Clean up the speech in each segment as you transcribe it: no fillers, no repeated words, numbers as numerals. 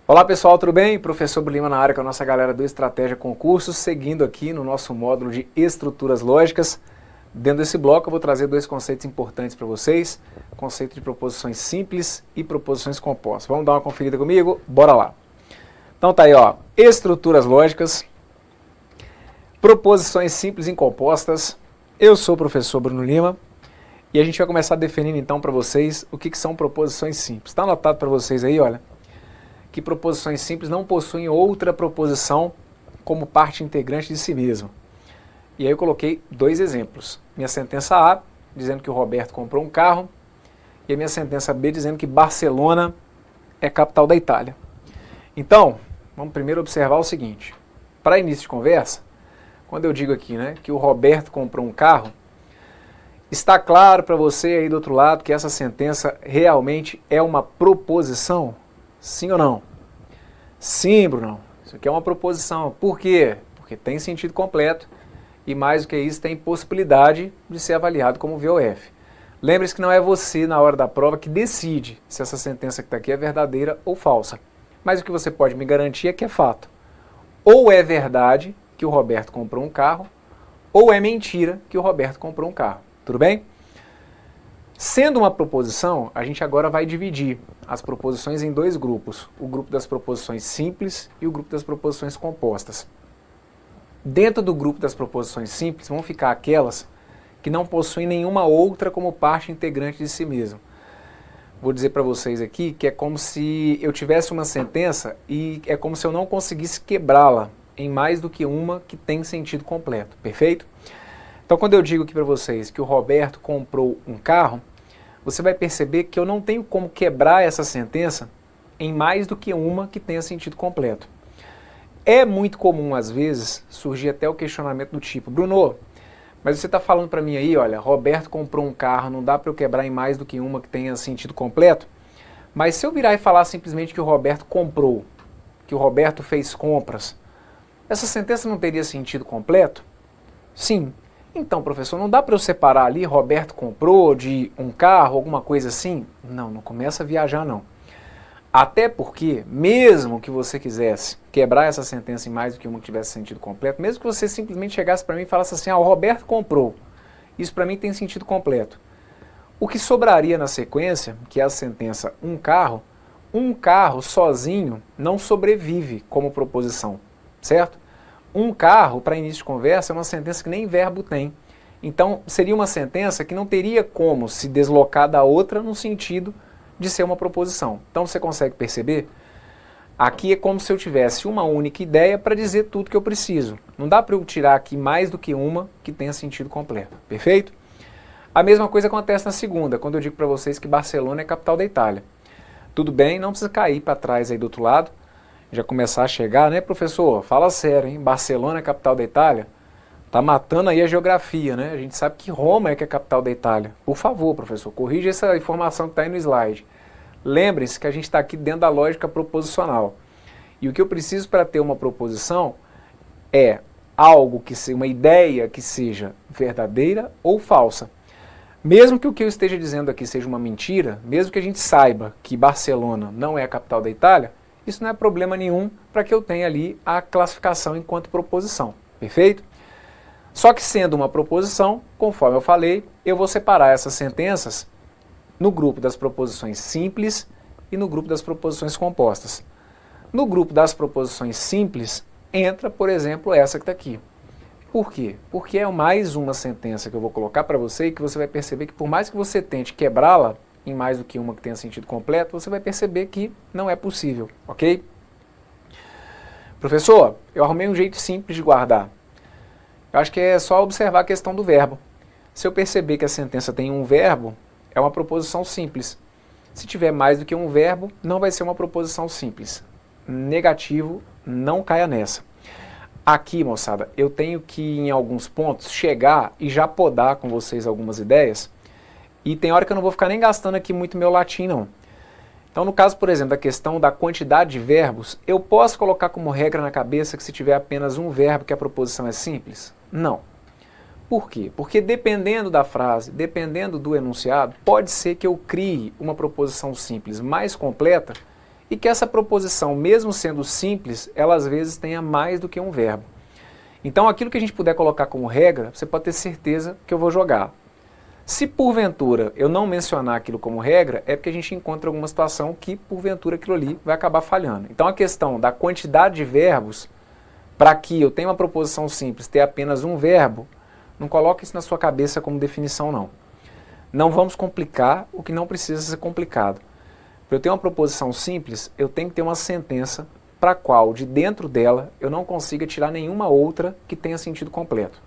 Olá pessoal, tudo bem? Professor Lima na área com a nossa galera do Estratégia Concursos, seguindo aqui no nosso módulo de estruturas lógicas. Dentro desse bloco eu vou trazer dois conceitos importantes para vocês, conceito de proposições simples e proposições compostas. Vamos dar uma conferida comigo? Bora lá! Então tá aí, ó, estruturas lógicas, proposições simples e compostas. Eu sou o professor Bruno Lima e a gente vai começar definindo então para vocês o que são proposições simples. Está anotado para vocês aí, olha, que proposições simples não possuem outra proposição como parte integrante de si mesmo. E aí eu coloquei dois exemplos. Minha sentença A, dizendo que o Roberto comprou um carro, e a minha sentença B, dizendo que Barcelona é capital da Itália. Então, vamos primeiro observar o seguinte. Para início de conversa, quando eu digo aqui, né, que o Roberto comprou um carro, está claro para você aí do outro lado que essa sentença realmente é uma proposição? Sim ou não? Sim, Bruno. Isso aqui é uma proposição. Por quê? Porque tem sentido completo e mais do que isso tem possibilidade de ser avaliado como VOF. Lembre-se que não é você na hora da prova que decide se essa sentença que está aqui é verdadeira ou falsa. Mas o que você pode me garantir é que é fato. Ou é verdade que o Roberto comprou um carro, ou é mentira que o Roberto comprou um carro. Tudo bem? Sendo uma proposição, a gente agora vai dividir as proposições em dois grupos. O grupo das proposições simples e o grupo das proposições compostas. Dentro do grupo das proposições simples vão ficar aquelas que não possuem nenhuma outra como parte integrante de si mesmo. Vou dizer para vocês aqui que é como se eu tivesse uma sentença e é como se eu não conseguisse quebrá-la em mais do que uma que tem sentido completo. Perfeito? Então, quando eu digo aqui para vocês que o Roberto comprou um carro, você vai perceber que eu não tenho como quebrar essa sentença em mais do que uma que tenha sentido completo. É muito comum, às vezes, surgir até o questionamento do tipo, Bruno, mas você está falando para mim aí, olha, Roberto comprou um carro, não dá para eu quebrar em mais do que uma que tenha sentido completo? Mas se eu virar e falar simplesmente que o Roberto comprou, que o Roberto fez compras, essa sentença não teria sentido completo? Sim. Então, professor, não dá para eu separar ali, Roberto comprou de um carro, alguma coisa assim? Não começa a viajar não. Até porque, mesmo que você quisesse quebrar essa sentença em mais do que uma que tivesse sentido completo, mesmo que você simplesmente chegasse para mim e falasse assim, o Roberto comprou, isso para mim tem sentido completo. O que sobraria na sequência, que é a sentença um carro sozinho não sobrevive como proposição, certo? Um carro, para início de conversa, é uma sentença que nem verbo tem. Então, seria uma sentença que não teria como se deslocar da outra no sentido de ser uma proposição. Então, você consegue perceber? Aqui é como se eu tivesse uma única ideia para dizer tudo que eu preciso. Não dá para eu tirar aqui mais do que uma que tenha sentido completo. Perfeito? A mesma coisa acontece na segunda, quando eu digo para vocês que Barcelona é capital da Itália. Tudo bem, não precisa cair para trás aí do outro lado. Já começar a chegar, né, professor? Fala sério, hein? Barcelona é a capital da Itália? Tá matando aí a geografia, né? A gente sabe que Roma é que é a capital da Itália. Por favor, professor, corrija essa informação que está aí no slide. Lembre-se que a gente está aqui dentro da lógica proposicional. E o que eu preciso para ter uma proposição é algo que seja, uma ideia que seja verdadeira ou falsa. Mesmo que o que eu esteja dizendo aqui seja uma mentira, mesmo que a gente saiba que Barcelona não é a capital da Itália, isso não é problema nenhum para que eu tenha ali a classificação enquanto proposição, perfeito? Só que sendo uma proposição, conforme eu falei, eu vou separar essas sentenças no grupo das proposições simples e no grupo das proposições compostas. No grupo das proposições simples, entra, por exemplo, essa que está aqui. Por quê? Porque é mais uma sentença que eu vou colocar para você e que você vai perceber que por mais que você tente quebrá-la, em mais do que uma que tenha sentido completo, você vai perceber que não é possível, ok? Professor, eu arrumei um jeito simples de guardar. Eu acho que é só observar a questão do verbo. Se eu perceber que a sentença tem um verbo, é uma proposição simples. Se tiver mais do que um verbo, não vai ser uma proposição simples. Negativo, não caia nessa. Aqui, moçada, eu tenho que, em alguns pontos, chegar e já podar com vocês algumas ideias. E tem hora que eu não vou ficar nem gastando aqui muito meu latim, não. Então, no caso, por exemplo, da questão da quantidade de verbos, eu posso colocar como regra na cabeça que se tiver apenas um verbo que a proposição é simples? Não. Por quê? Porque dependendo da frase, dependendo do enunciado, pode ser que eu crie uma proposição simples mais completa e que essa proposição, mesmo sendo simples, ela às vezes tenha mais do que um verbo. Então aquilo que a gente puder colocar como regra, você pode ter certeza que eu vou jogar. Se porventura eu não mencionar aquilo como regra, é porque a gente encontra alguma situação que porventura aquilo ali vai acabar falhando. Então a questão da quantidade de verbos, para que eu tenha uma proposição simples, ter apenas um verbo, não coloque isso na sua cabeça como definição não. Não vamos complicar o que não precisa ser complicado. Para eu ter uma proposição simples, eu tenho que ter uma sentença para a qual, de dentro dela, eu não consiga tirar nenhuma outra que tenha sentido completo.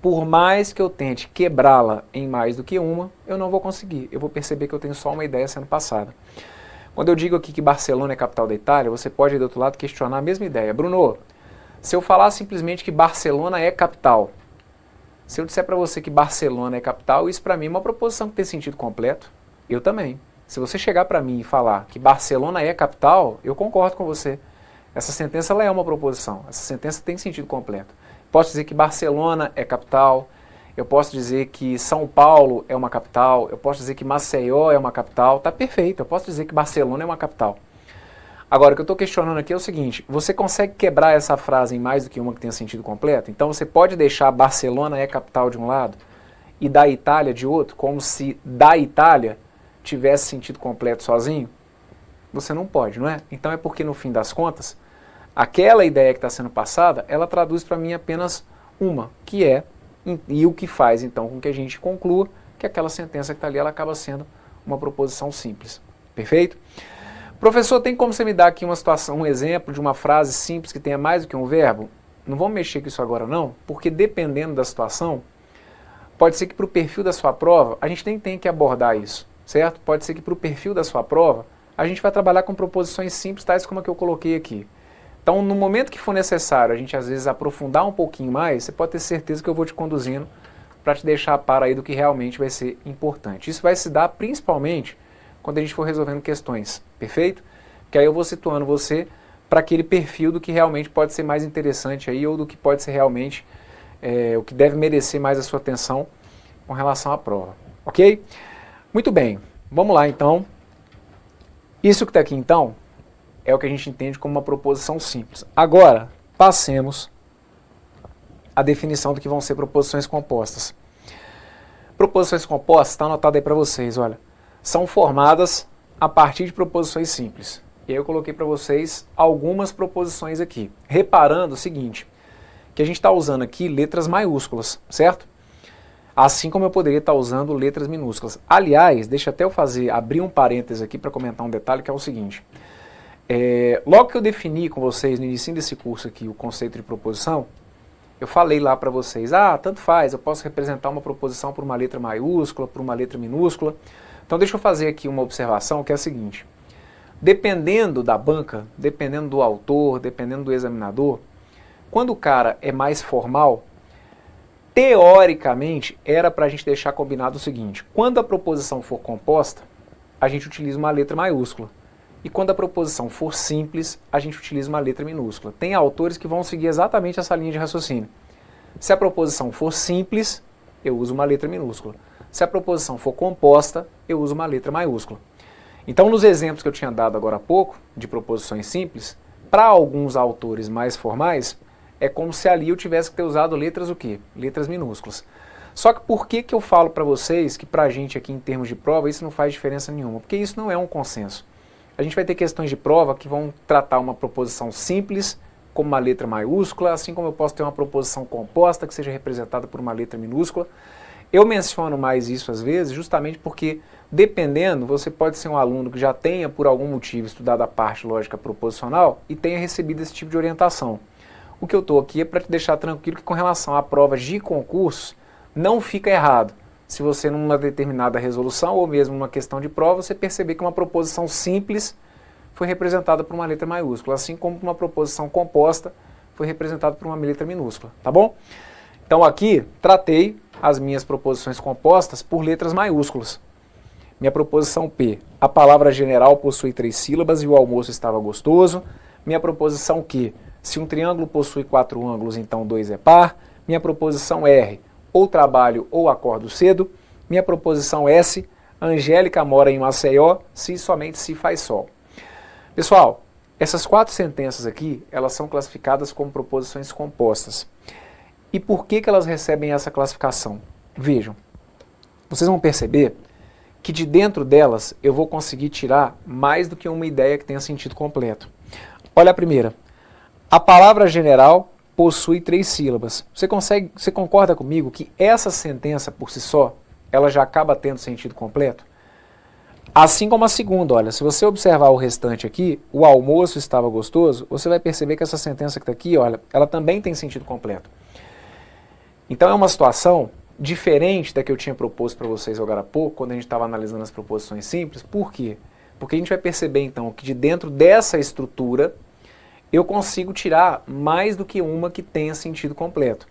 Por mais que eu tente quebrá-la em mais do que uma, eu não vou conseguir. Eu vou perceber que eu tenho só uma ideia sendo passada. Quando eu digo aqui que Barcelona é capital da Itália, você pode, do outro lado, questionar a mesma ideia. Bruno, se eu falar simplesmente que Barcelona é capital, se eu disser para você que Barcelona é capital, isso para mim é uma proposição que tem sentido completo. Eu também. Se você chegar para mim e falar que Barcelona é capital, eu concordo com você. Essa sentença ela é uma proposição. Essa sentença tem sentido completo. Posso dizer que Barcelona é capital, eu posso dizer que São Paulo é uma capital, eu posso dizer que Maceió é uma capital, tá perfeito, eu posso dizer que Barcelona é uma capital. Agora, o que eu estou questionando aqui é o seguinte, você consegue quebrar essa frase em mais do que uma que tenha sentido completo? Então você pode deixar Barcelona é capital de um lado e da Itália de outro, como se da Itália tivesse sentido completo sozinho? Você não pode, não é? Então é porque no fim das contas, aquela ideia que está sendo passada, ela traduz para mim apenas uma, que é, e o que faz então com que a gente conclua que aquela sentença que está ali, ela acaba sendo uma proposição simples. Perfeito? Professor, tem como você me dar aqui uma situação, um exemplo de uma frase simples que tenha mais do que um verbo? Não vamos mexer com isso agora não, porque dependendo da situação, pode ser que para o perfil da sua prova, a gente nem tem que abordar isso, certo? Pode ser que para o perfil da sua prova, a gente vai trabalhar com proposições simples, tais como a que eu coloquei aqui. Então, no momento que for necessário a gente às vezes aprofundar um pouquinho mais, você pode ter certeza que eu vou te conduzindo para te deixar a par aí do que realmente vai ser importante. Isso vai se dar principalmente quando a gente for resolvendo questões, perfeito? Que aí eu vou situando você para aquele perfil do que realmente pode ser mais interessante aí ou do que pode ser realmente o que deve merecer mais a sua atenção com relação à prova, ok? Muito bem, vamos lá então. Isso que está aqui então é o que a gente entende como uma proposição simples. Agora, passemos à definição do que vão ser proposições compostas. Proposições compostas, está anotado aí para vocês, olha, são formadas a partir de proposições simples. E aí eu coloquei para vocês algumas proposições aqui, reparando o seguinte, que a gente está usando aqui letras maiúsculas, certo? Assim como eu poderia estar usando letras minúsculas. Aliás, deixa até eu abrir um parênteses aqui para comentar um detalhe que é o seguinte. Logo que eu defini com vocês no início desse curso aqui o conceito de proposição, eu falei lá para vocês, tanto faz, eu posso representar uma proposição por uma letra maiúscula, por uma letra minúscula. Então deixa eu fazer aqui uma observação que é a seguinte. Dependendo da banca, dependendo do autor, dependendo do examinador, quando o cara é mais formal, teoricamente era para a gente deixar combinado o seguinte, quando a proposição for composta, a gente utiliza uma letra maiúscula. E quando a proposição for simples, a gente utiliza uma letra minúscula. Tem autores que vão seguir exatamente essa linha de raciocínio. Se a proposição for simples, eu uso uma letra minúscula. Se a proposição for composta, eu uso uma letra maiúscula. Então, nos exemplos que eu tinha dado agora há pouco, de proposições simples, para alguns autores mais formais, é como se ali eu tivesse que ter usado letras o quê? Letras minúsculas. Só que por que eu falo para vocês que para a gente aqui em termos de prova isso não faz diferença nenhuma? Porque isso não é um consenso. A gente vai ter questões de prova que vão tratar uma proposição simples como uma letra maiúscula, assim como eu posso ter uma proposição composta que seja representada por uma letra minúscula. Eu menciono mais isso às vezes justamente porque, dependendo, você pode ser um aluno que já tenha por algum motivo estudado a parte lógica proposicional e tenha recebido esse tipo de orientação. O que eu estou aqui é para te deixar tranquilo que com relação a provas de concurso, não fica errado. Se você numa determinada resolução ou mesmo numa questão de prova, você perceber que uma proposição simples foi representada por uma letra maiúscula, assim como uma proposição composta foi representada por uma letra minúscula, tá bom? Então aqui tratei as minhas proposições compostas por letras maiúsculas. Minha proposição P, a palavra general possui 3 sílabas e o almoço estava gostoso. Minha proposição Q, se um triângulo possui 4 ângulos, então 2 é par. Minha proposição R, ou trabalho ou acordo cedo. Minha proposição S, Angélica mora em Maceió, se somente se faz sol. Pessoal, essas 4 sentenças aqui, elas são classificadas como proposições compostas. E por que elas recebem essa classificação? Vejam, vocês vão perceber que de dentro delas eu vou conseguir tirar mais do que uma ideia que tenha sentido completo. Olha a primeira. A palavra general possui 3 sílabas. Você concorda comigo que essa sentença por si só, ela já acaba tendo sentido completo? Assim como a segunda, olha, se você observar o restante aqui, o almoço estava gostoso, você vai perceber que essa sentença que está aqui, olha, ela também tem sentido completo. Então é uma situação diferente da que eu tinha proposto para vocês agora há pouco, quando a gente estava analisando as proposições simples. Por quê? Porque a gente vai perceber então que de dentro dessa estrutura eu consigo tirar mais do que uma que tenha sentido completo.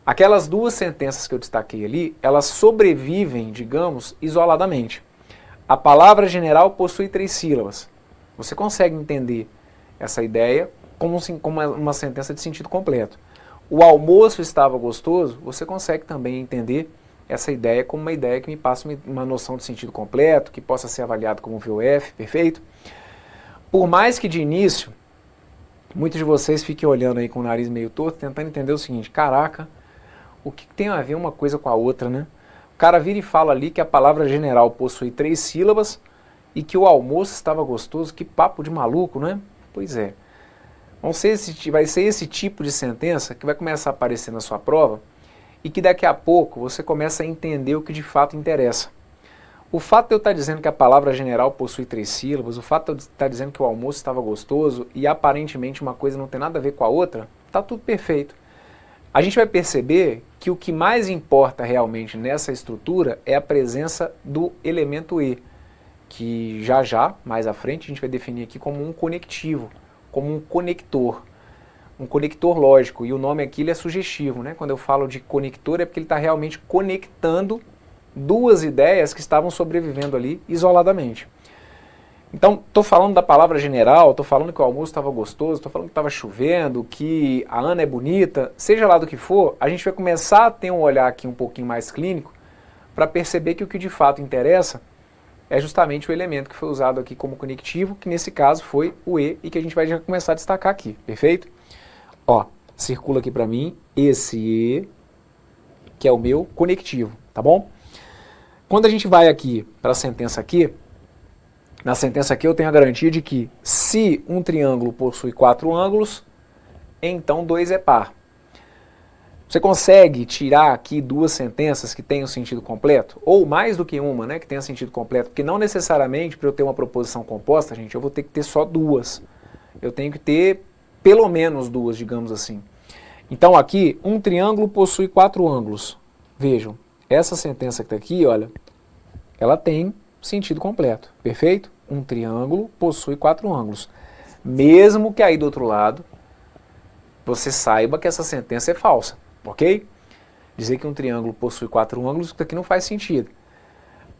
Aquelas 2 sentenças que eu destaquei ali, elas sobrevivem, digamos, isoladamente. A palavra general possui 3 sílabas. Você consegue entender essa ideia como uma sentença de sentido completo. O almoço estava gostoso, você consegue também entender essa ideia como uma ideia que me passa uma noção de sentido completo, que possa ser avaliado como VOF, perfeito? Por mais que de início, muitos de vocês fiquem olhando aí com o nariz meio torto, tentando entender o seguinte: caraca, o que tem a ver uma coisa com a outra, né? O cara vira e fala ali que a palavra general possui 3 sílabas e que o almoço estava gostoso. Que papo de maluco, né? Pois é. Vai ser esse tipo de sentença que vai começar a aparecer na sua prova e que daqui a pouco você começa a entender o que de fato interessa. O fato de eu estar dizendo que a palavra general possui 3 sílabas, o fato de eu estar dizendo que o almoço estava gostoso e aparentemente uma coisa não tem nada a ver com a outra, está tudo perfeito. A gente vai perceber que o que mais importa realmente nessa estrutura é a presença do elemento E, que já, mais à frente, a gente vai definir aqui como um conectivo, como um conector lógico, e o nome aqui ele é sugestivo, né? Quando eu falo de conector é porque ele está realmente conectando 2 ideias que estavam sobrevivendo ali isoladamente. Então, estou falando da palavra general, estou falando que o almoço estava gostoso, estou falando que estava chovendo, que a Ana é bonita, seja lá do que for, a gente vai começar a ter um olhar aqui um pouquinho mais clínico para perceber que o que de fato interessa é justamente o elemento que foi usado aqui como conectivo, que nesse caso foi o E, e que a gente vai já começar a destacar aqui, perfeito? Ó, circula aqui para mim esse E, que é o meu conectivo, tá bom? Quando a gente vai aqui para a sentença aqui, na sentença aqui eu tenho a garantia de que se um triângulo possui 4 ângulos, então 2 é par. Você consegue tirar aqui 2 sentenças que tenham sentido completo? Ou mais do que uma, né, que tenha sentido completo? Porque não necessariamente para eu ter uma proposição composta, gente, eu vou ter que ter só 2. Eu tenho que ter pelo menos 2, digamos assim. Então aqui, um triângulo possui 4 ângulos. Vejam, essa sentença que está aqui, olha, ela tem sentido completo, perfeito? Um triângulo possui 4 ângulos. Mesmo que aí do outro lado, você saiba que essa sentença é falsa, ok? Dizer que um triângulo possui 4 ângulos, isso aqui não faz sentido.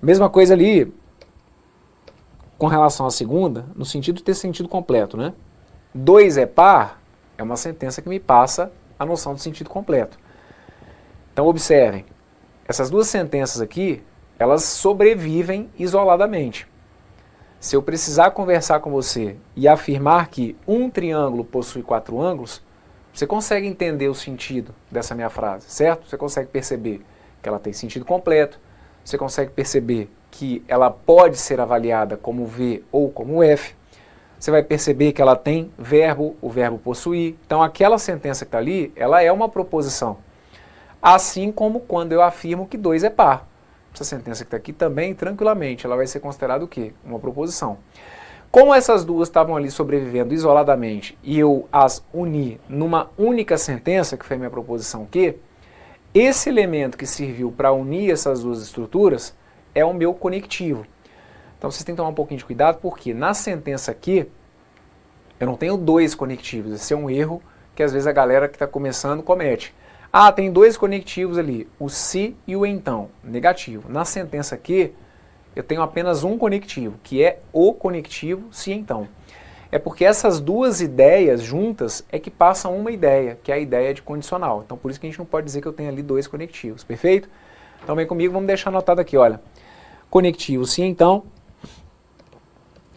Mesma coisa ali com relação à segunda, no sentido de ter sentido completo, né? 2 é par, é uma sentença que me passa a noção de sentido completo. Então observem, essas 2 sentenças aqui, elas sobrevivem isoladamente. Se eu precisar conversar com você e afirmar que um triângulo possui 4 ângulos, você consegue entender o sentido dessa minha frase, certo? Você consegue perceber que ela tem sentido completo, você consegue perceber que ela pode ser avaliada como V ou como F, você vai perceber que ela tem verbo, o verbo possuir. Então aquela sentença que está ali, ela é uma proposição. Assim como quando eu afirmo que 2 é par. Essa sentença que está aqui também, tranquilamente, ela vai ser considerada o quê? Uma proposição. Como essas 2 estavam ali sobrevivendo isoladamente e eu as uni numa única sentença, que foi a minha proposição Q, esse elemento que serviu para unir essas 2 estruturas é o meu conectivo. Então vocês têm que tomar um pouquinho de cuidado, porque na sentença aqui, eu não tenho 2 conectivos. Esse é um erro que às vezes a galera que está começando comete. Ah, tem 2 conectivos ali, o se e o então, negativo. Na sentença aqui, eu tenho apenas um conectivo, que é o conectivo se então. É porque essas 2 ideias juntas é que passam uma ideia, que é a ideia de condicional. Então por isso que a gente não pode dizer que eu tenho ali 2 conectivos, perfeito? Então vem comigo, vamos deixar anotado aqui, olha. Conectivo se então,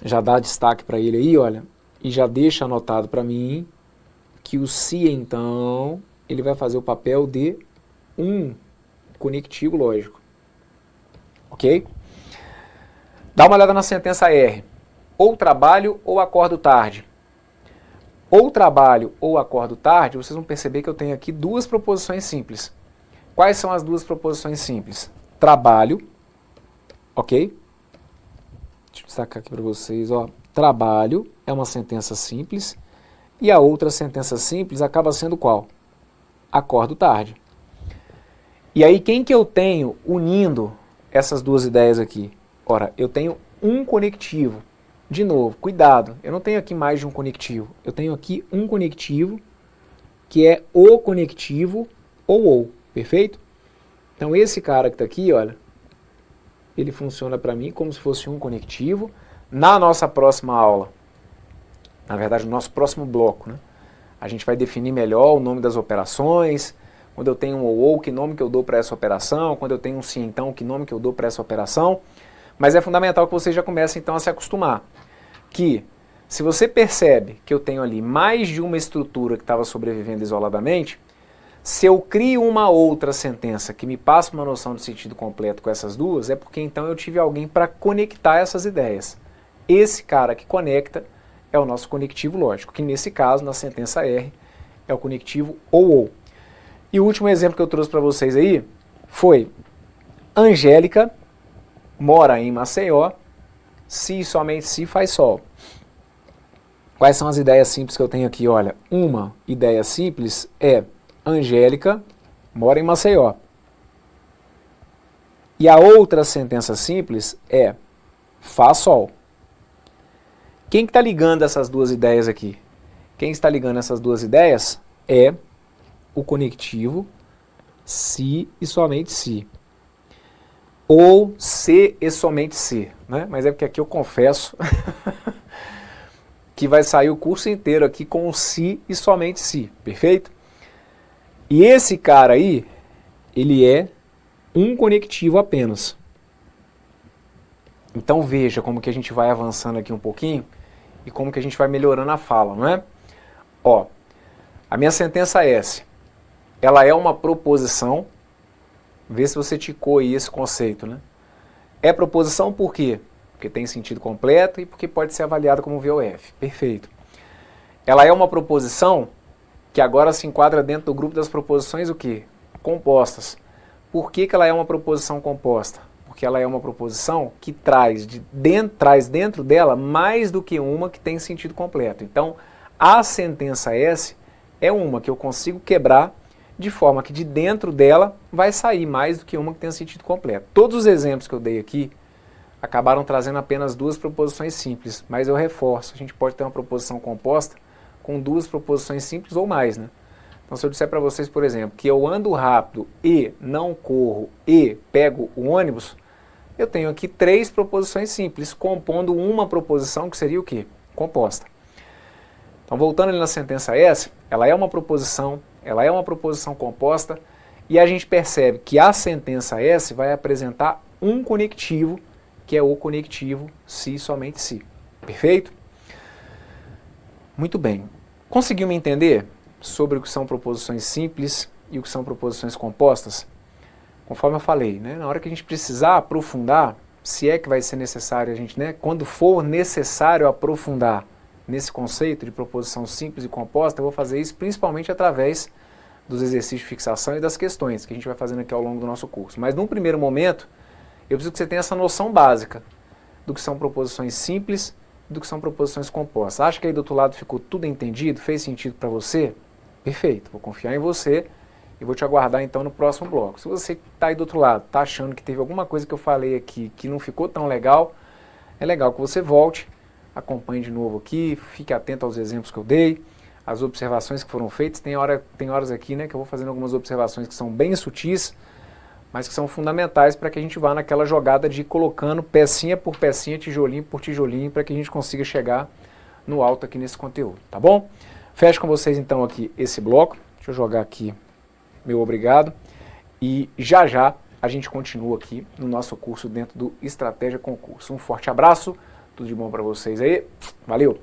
já dá destaque para ele aí, olha, e já deixa anotado para mim que o se, então, ele vai fazer o papel de um conectivo lógico. Ok? Dá uma olhada na sentença R. Ou trabalho ou acordo tarde. Ou trabalho ou acordo tarde, vocês vão perceber que eu tenho aqui duas proposições simples. Quais são as duas proposições simples? Trabalho, ok? Deixa eu destacar aqui para vocês, ó. Trabalho é uma sentença simples e a outra sentença simples acaba sendo qual? Acordo tarde. E aí quem que eu tenho unindo essas duas ideias aqui? Ora, eu tenho um conectivo. De novo, cuidado, eu não tenho aqui mais de um conectivo. Eu tenho aqui um conectivo que é o conectivo ou, perfeito? Então esse cara que está aqui, olha, ele funciona para mim como se fosse um conectivo. Na nossa próxima aula, na verdade no nosso próximo bloco, né, a gente vai definir melhor o nome das operações. Quando eu tenho um ou, que nome que eu dou para essa operação? Quando eu tenho um se, então, que nome que eu dou para essa operação? Mas é fundamental que você já comece então a se acostumar. Que se você percebe que eu tenho ali mais de uma estrutura que estava sobrevivendo isoladamente, se eu crio uma outra sentença que me passa uma noção de sentido completo com essas duas, é porque então eu tive alguém para conectar essas ideias. Esse cara que conecta é o nosso conectivo lógico, que nesse caso, na sentença R, é o conectivo ou. E o último exemplo que eu trouxe para vocês aí foi Angélica mora em Maceió, se somente se faz sol. Quais são as ideias simples que eu tenho aqui? Olha, uma ideia simples é Angélica mora em Maceió. E a outra sentença simples é faz sol. Quem que está ligando essas duas ideias aqui? Quem está ligando essas duas ideias é o conectivo se e somente se. Ou se e somente se, né? Mas é porque aqui eu confesso que vai sair o curso inteiro aqui com o se e somente se, perfeito? E esse cara aí, ele é um conectivo apenas. Então veja como que a gente vai avançando aqui um pouquinho e como que a gente vai melhorando a fala, não é? Ó, a minha sentença S, ela é uma proposição. Vê se você ticou aí esse conceito, né? É proposição por quê? Porque tem sentido completo e porque pode ser avaliada como VOF. Perfeito. Ela é uma proposição que agora se enquadra dentro do grupo das proposições o quê? Compostas. Por que ela é uma proposição composta? Porque ela é uma proposição que traz dentro dela mais do que uma que tem sentido completo. Então, a sentença S é uma que eu consigo quebrar de forma que de dentro dela vai sair mais do que uma que tenha sentido completo. Todos os exemplos que eu dei aqui acabaram trazendo apenas duas proposições simples, mas eu reforço, a gente pode ter uma proposição composta com duas proposições simples ou mais, né? Então se eu disser para vocês, por exemplo, que eu ando rápido e não corro e pego o ônibus, eu tenho aqui três proposições simples, compondo uma proposição que seria o quê? Composta. Então voltando ali na sentença S, ela é uma proposição composta e a gente percebe que a sentença S vai apresentar um conectivo, que é o conectivo se e somente se. Perfeito? Muito bem. Conseguiu me entender sobre o que são proposições simples e o que são proposições compostas? Conforme eu falei, né, na hora que a gente precisar aprofundar, se é que vai ser necessário a gente, né, quando for necessário aprofundar nesse conceito de proposição simples e composta, eu vou fazer isso principalmente através dos exercícios de fixação e das questões que a gente vai fazendo aqui ao longo do nosso curso. Mas num primeiro momento, eu preciso que você tenha essa noção básica do que são proposições simples e do que são proposições compostas. Acha que aí do outro lado ficou tudo entendido? Fez sentido para você? Perfeito, vou confiar em você e vou te aguardar então no próximo bloco. Se você está aí do outro lado, está achando que teve alguma coisa que eu falei aqui que não ficou tão legal, é legal que você volte, acompanhe de novo aqui, fique atento aos exemplos que eu dei, às observações que foram feitas. Tem horas aqui, né, que eu vou fazendo algumas observações que são bem sutis, mas que são fundamentais para que a gente vá naquela jogada de ir colocando pecinha por pecinha, tijolinho por tijolinho, para que a gente consiga chegar no alto aqui nesse conteúdo, tá bom? Fecho com vocês então aqui esse bloco. Deixa eu jogar aqui meu obrigado e já já a gente continua aqui no nosso curso dentro do Estratégia Concurso. Um forte abraço, Tudo de bom para vocês aí. Valeu!